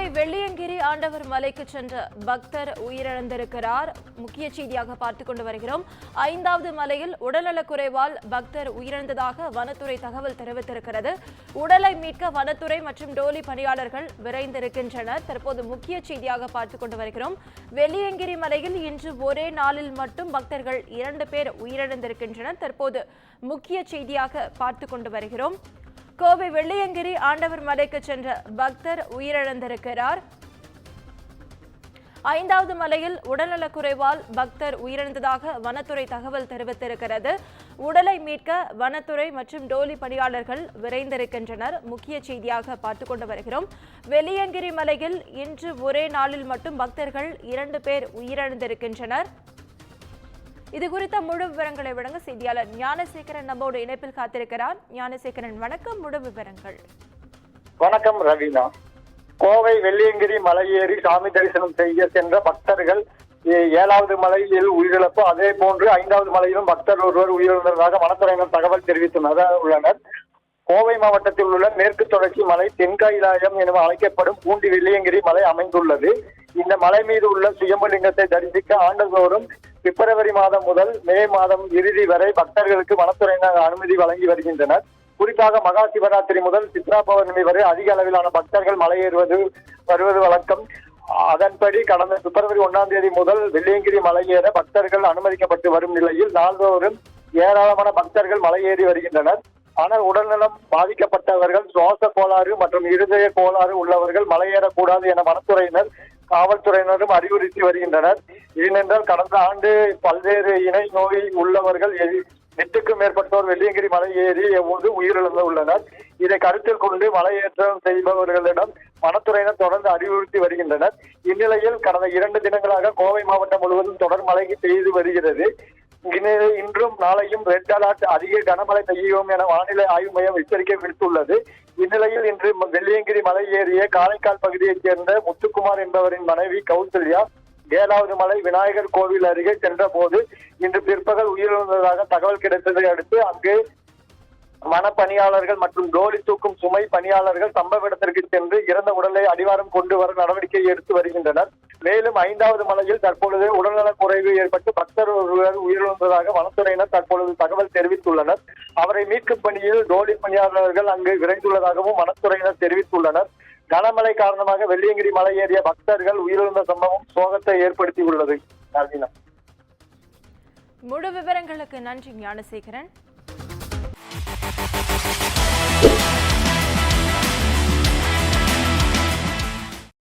கோவை வெள்ளியங்கிரி ஆண்டவர் மலைக்கு சென்ற பக்தர் உயிரிழந்திருக்கிறார். முக்கிய செய்தியாக பார்த்துக் கொண்டு வருகிறோம். 5வது மலையில் உடல்நலக்குறைவால் பக்தர் உயிரிழந்ததாக வனத்துறை தகவல் தெரிவித்திருக்கிறது. உடலை மீட்க வனத்துறை மற்றும் டோலி பணியாளர்கள் விரைந்திருக்கின்றனர். தற்போது முக்கிய செய்தியாக பார்த்துக் கொண்டு வருகிறோம். வெள்ளியங்கிரி மலையில் இன்று ஒரே நாளில் மட்டும் பக்தர்கள் 2 பேர் உயிரிழந்திருக்கின்றனர். தற்போது முக்கிய செய்தியாக பார்த்துக் கொண்டு வருகிறோம். கோவை வெள்ளியங்கிரி ஆண்டவர் மலைக்கு சென்ற பக்தர் உயிரிழந்திருக்கிறார். 5வது மலையில் உடல்நலக்குறைவால் பக்தர் உயிரிழந்ததாக வனத்துறை தகவல் தெரிவித்திருக்கிறது. உடலை மீட்க வனத்துறை மற்றும் டோலி பணியாளர்கள் விரைந்திருக்கின்றனர். முக்கிய செய்தியாக பார்த்துக் கொண்டு வருகிறோம். வெள்ளியங்கிரி மலையில் இன்று ஒரே நாளில் மட்டும் பக்தர்கள் 2 பேர் உயிரிழந்திருக்கின்றனர். இது குறித்த முழு விவரங்களை வழங்க செய்தியாளர் ஞானசேகரன் நம்மோடு இணைப்பில் காத்திருக்கிறார். ஞானசேகரன், வணக்கம். முழு விவரங்கள். வணக்கம் ரவீனா. கோவை வெள்ளியங்கிரி மலையேறி சாமி தரிசனம் செய்ய சென்ற பக்தர்கள் 7வது மலையில் உயிரிழப்பு, அதே போன்று 5வது மலையிலும் பக்தர் ஒருவர் உயிரிழந்ததாக வனத்துறையினர் தகவல் தெரிவித்துள்ளனர். கோவை மாவட்டத்தில் உள்ள மேற்கு தொடர்ச்சி மலை தென்கைலாயம் என அழைக்கப்படும் பூண்டி வெள்ளியங்கிரி மலை அமைந்துள்ளது. இந்த மலை மீது உள்ள சுயம்புலிங்கத்தை தரிசிக்க ஆண்டுதோறும் பிப்ரவரி மாதம் முதல் மே மாதம் இறுதி வரை பக்தர்களுக்கு வனத்துறையினர் அனுமதி வழங்கி வருகின்றனர். குறிப்பாக மகா சிவராத்திரி முதல் சித்ரா பௌர்ணமி வரை அதிக அளவிலான பக்தர்கள் மலையேறுவது வருவது வழக்கம். அதன்படி கடந்த பிப்ரவரி 1ஆம் தேதி முதல் வெள்ளியங்கிரி மலையேற பக்தர்கள் அனுமதிக்கப்பட்டு வரும் நிலையில் நாள்தோறும் ஏராளமான பக்தர்கள் மலையேறி வருகின்றனர். ஆனால் உடல்நலம் பாதிக்கப்பட்டவர்கள், சுவாச கோளாறு மற்றும் இருதய கோளாறு உள்ளவர்கள் மலையேறக்கூடாது என வனத்துறையினர் காவல்துறையினரும் அறிவுறுத்தி வருகின்றனர். ஏனென்றால் கடந்த ஆண்டு பல்வேறு இணை நோய் உள்ளவர்கள் 8க்கும் மேற்பட்டோர் வெள்ளியங்கிரி மலை ஏறி எப்போது உயிரிழந்துள்ளனர். இதை கருத்தில் கொண்டு மலையேற்றம் செய்பவர்களிடம் வனத்துறையினர் தொடர்ந்து அறிவுறுத்தி வருகின்றனர். இந்நிலையில் கடந்த 2 தினங்களாக கோவை மாவட்டம் முழுவதும் தொடர் மழை பெய்து வருகிறது. இன்றும் நாளையும் ரெட் அலர்ட், அதிக கனமழை பெய்யும் என வானிலை ஆய்வு மையம் எச்சரிக்கை விடுத்துள்ளது. இந்நிலையில் இன்று வெள்ளியங்கிரி மலை ஏறிய காரைக்கால் பகுதியைச் சேர்ந்த முத்துக்குமார் என்பவரின் மனைவி கௌசல்யா 7வது மலை விநாயகர் கோவில் அருகே சென்ற போது இன்று பிற்பகல் உயிரிழந்ததாக தகவல் கிடைத்ததை அடுத்து அங்கு வனப்பணியாளர்கள் மற்றும் டோலி தூக்கும் சுமை பணியாளர்கள் சம்பவ இடத்திற்கு சென்று இறந்த உடலை அடிவாரம் கொண்டு வர நடவடிக்கை எடுத்து வருகின்றனர். மேலும் 5வது மலையில் தற்பொழுது உடல்நலக் குறைவு ஏற்பட்டு பக்தர் ஒருவர் உயிரிழந்ததாக வனத்துறையினர் தற்பொழுது தகவல் தெரிவித்துள்ளனர். அவரை மீட்கும் பணியில் டோலி பணியாளர்கள் அங்கு விரைந்துள்ளதாகவும் வனத்துறையினர் தெரிவித்துள்ளனர். கனமழை காரணமாக வெள்ளியங்கிரி மலை ஏறிய பக்தர்கள் உயிரிழந்த சம்பவம் சோகத்தை ஏற்படுத்தியுள்ளது. முழு விவரங்களுக்கு நன்றி ஞானசேகரன்.